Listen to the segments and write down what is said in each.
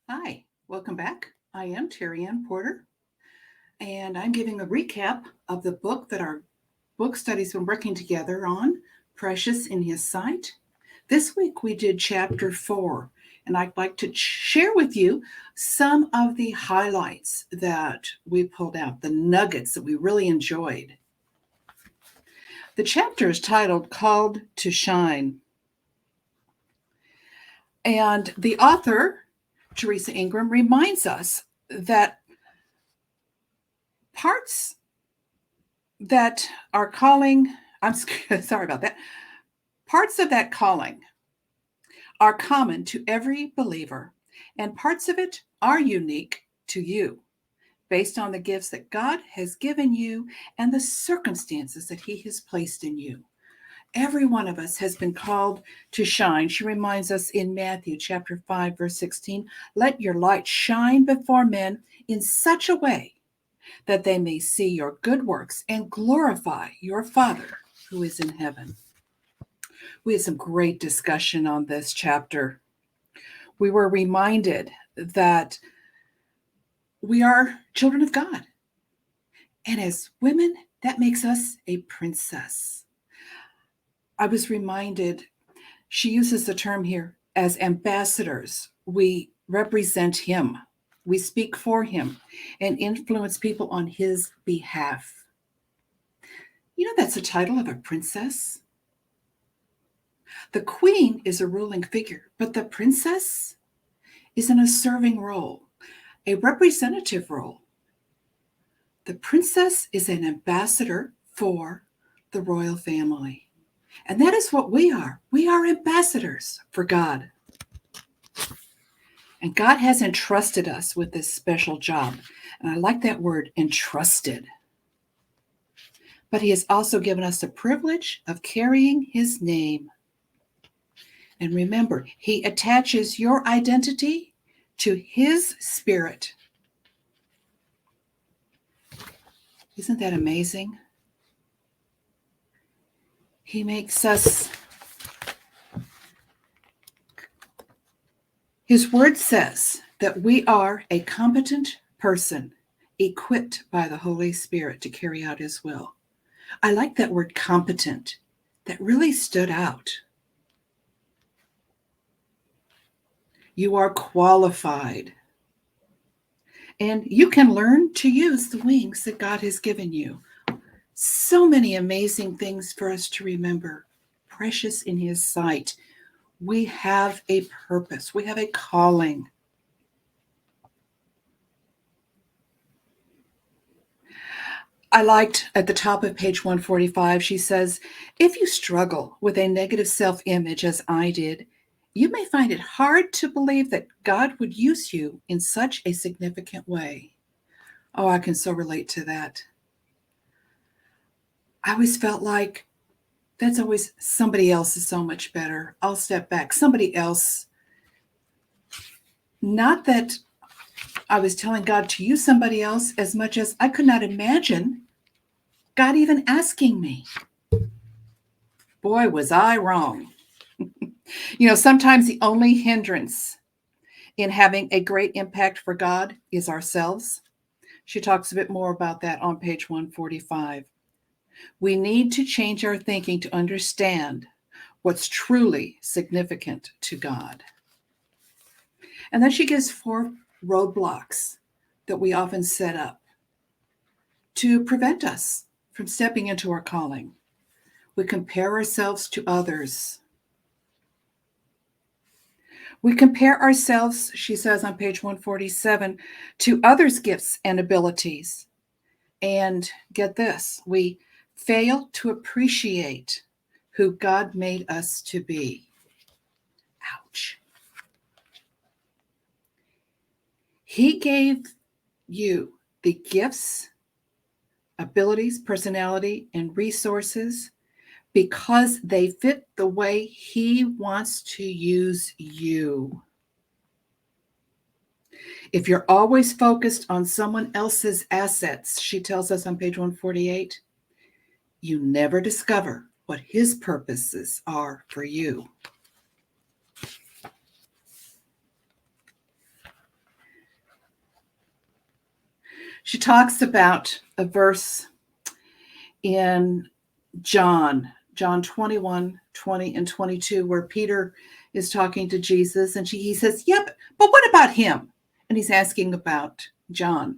Hi, welcome back. I am Terry Ann Porter, and I'm giving a recap of the book that our book study's been working together on, Precious in His Sight. This week we did chapter 4, and I'd like to share with you some of the highlights that we pulled out, the nuggets that we really enjoyed. The chapter is titled Called to Shine, and the author, Teresa Ingram, reminds us that parts that are calling, I'm sorry about that, parts of that calling are common to every believer, and parts of it are unique to you based on the gifts that God has given you and the circumstances that He has placed in you. Every one of us has been called to shine. She reminds us in Matthew chapter 5, verse 16, let your light shine before men in such a way that they may see your good works and glorify your Father who is in heaven. We had some great discussion on this chapter. We were reminded that we are children of God. And as women, that makes us a princess. I was reminded, she uses the term here as ambassadors. We represent Him, we speak for Him, and influence people on His behalf. You know, that's the title of a princess. The queen is a ruling figure, but the princess is in a serving role, a representative role. The princess is an ambassador for the royal family. And that is what we are. We are ambassadors for God. And God has entrusted us with this special job. And I like that word, entrusted. But He has also given us the privilege of carrying His name. And remember, He attaches your identity to His spirit. Isn't that amazing? He makes us, His word says that we are a competent person equipped by the Holy Spirit to carry out His will. I like that word competent. That really stood out. You are qualified. And you can learn to use the wings that God has given you. So many amazing things for us to remember. Precious in His sight. We have a purpose. We have a calling. I liked at the top of page 145, she says, if you struggle with a negative self-image as I did, you may find it hard to believe that God would use you in such a significant way. Oh, I can so relate to that. I always felt like that's always somebody else is so much better. I'll step back. Somebody else. Not that I was telling God to use somebody else as much as I could not imagine God even asking me. Boy, was I wrong. You know, sometimes the only hindrance in having a great impact for God is ourselves. She talks a bit more about that on page 145. We need to change our thinking to understand what's truly significant to God. And then she gives 4 roadblocks that we often set up to prevent us from stepping into our calling. We compare ourselves to others. We compare ourselves, she says on page 147, to others' gifts and abilities. And get this, we fail to appreciate who God made us to be. Ouch. He gave you the gifts, abilities, personality, and resources because they fit the way He wants to use you. If you're always focused on someone else's assets, she tells us on page 148, you never discover what His purposes are for you. She talks about a verse in John 21, 20 and 22, where Peter is talking to Jesus, and he says, yep, but what about him? And he's asking about John.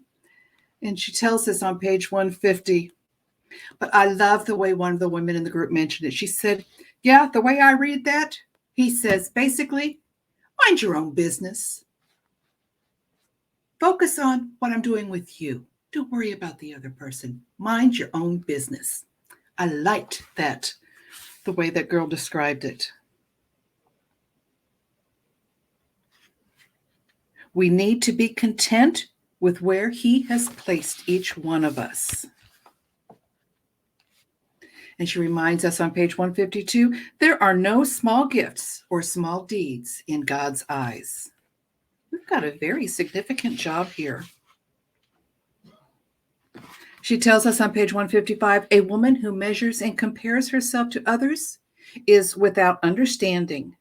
And she tells us on page 150, but I love the way one of the women in the group mentioned it. She said, yeah, the way I read that, he says, basically, mind your own business. Focus on what I'm doing with you. Don't worry about the other person. Mind your own business. I liked that, the way that girl described it. We need to be content with where he has placed each one of us. And she reminds us on page 152, there are no small gifts or small deeds in God's eyes. We've got a very significant job here. She tells us on page 155, a woman who measures and compares herself to others is without understanding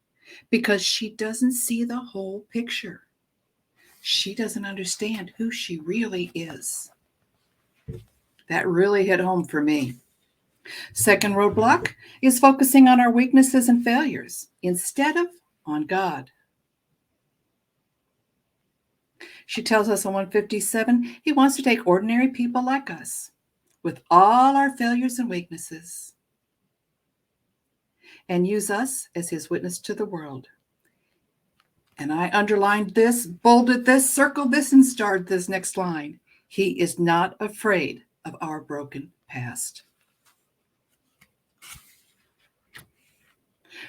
because she doesn't see the whole picture. She doesn't understand who she really is. That really hit home for me. Second roadblock is focusing on our weaknesses and failures instead of on God. She tells us on 157, he wants to take ordinary people like us with all our failures and weaknesses and use us as his witness to the world. And I underlined this, bolded this, circled this, and starred this next line. He is not afraid of our broken past.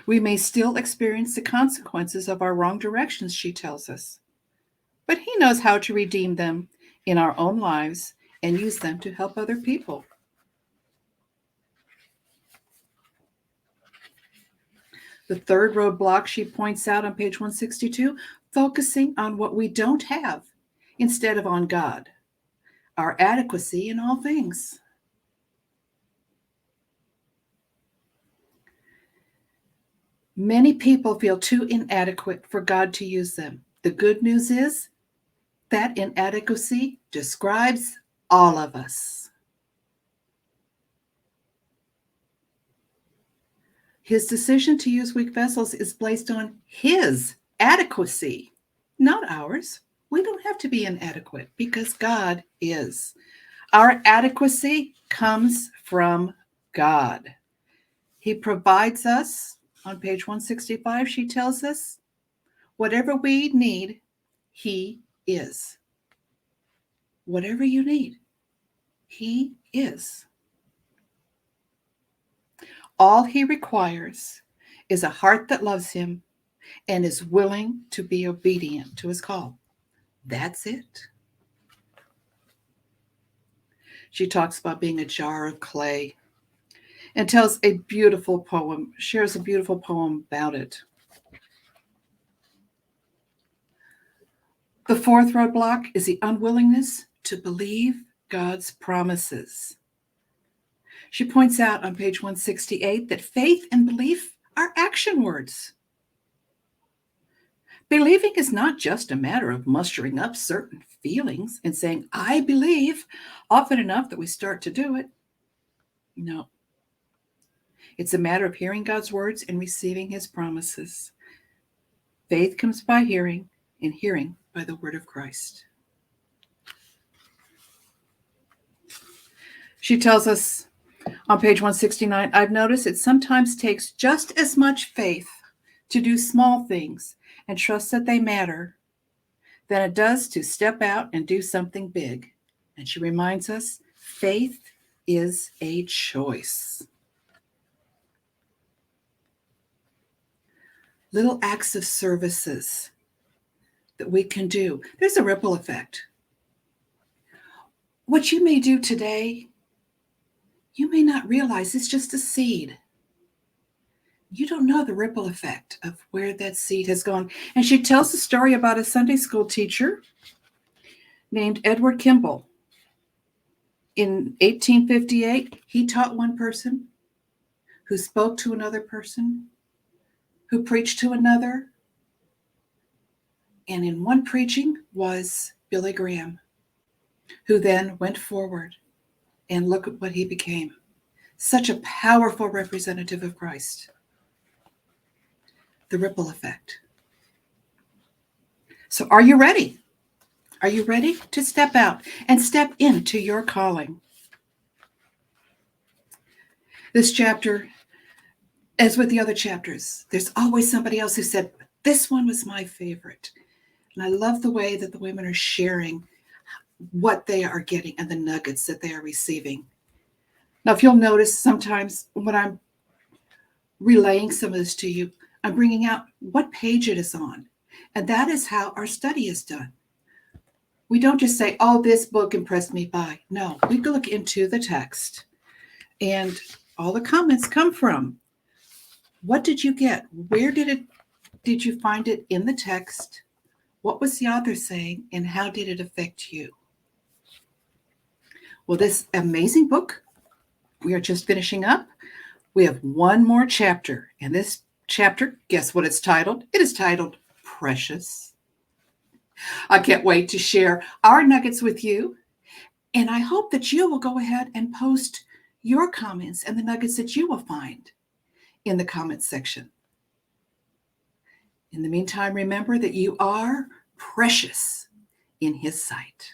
We may still experience the consequences of our wrong directions, she tells us, but he knows how to redeem them in our own lives and use them to help other people. The third roadblock she points out on page 162, focusing on what we don't have instead of on God, our adequacy in all things. Many people feel too inadequate for God to use them. The good news is that inadequacy describes all of us. His decision to use weak vessels is based on his adequacy, not ours. We don't have to be inadequate because God is. Our adequacy comes from God. He provides us, on page 165, she tells us, whatever we need, he is. Whatever you need, he is. All he requires is a heart that loves him and is willing to be obedient to his call. That's it. She talks about being a jar of clay and tells a beautiful poem, shares a beautiful poem about it. The fourth roadblock is the unwillingness to believe God's promises. She points out on page 168 that faith and belief are action words. Believing is not just a matter of mustering up certain feelings and saying, I believe, often enough that we start to do it. No. It's a matter of hearing God's words and receiving his promises. Faith comes by hearing, and hearing by the word of Christ. She tells us on page 169, I've noticed it sometimes takes just as much faith to do small things and trust that they matter than it does to step out and do something big. And she reminds us, faith is a choice. Little acts of services that we can do. There's a ripple effect. What you may do today, you may not realize it's just a seed. You don't know the ripple effect of where that seed has gone. And she tells a story about a Sunday school teacher named Edward Kimball. In 1858, he taught one person, who spoke to another person, who preached to another. And in one preaching was Billy Graham. who then went forward and look at what he became. Such a powerful representative of Christ. The ripple effect. So are you ready? Are you ready to step out and step into your calling? This chapter, as with the other chapters, there's always somebody else who said, this one was my favorite. And I love the way that the women are sharing what they are getting and the nuggets that they are receiving. Now, if you'll notice, sometimes when I'm relaying some of this to you, I'm bringing out what page it is on. And that is how our study is done. We don't just say, oh, this book impressed me by. No, we look into the text. And all the comments come from, what did you get? Where did you find it in the text? What was the author saying? And how did it affect you? Well, this amazing book, we are just finishing up. We have one more chapter. And this chapter, guess what it's titled? It is titled Precious. I can't wait to share our nuggets with you. And I hope that you will go ahead and post your comments and the nuggets that you will find in the comments section. In the meantime, remember that you are precious in His sight.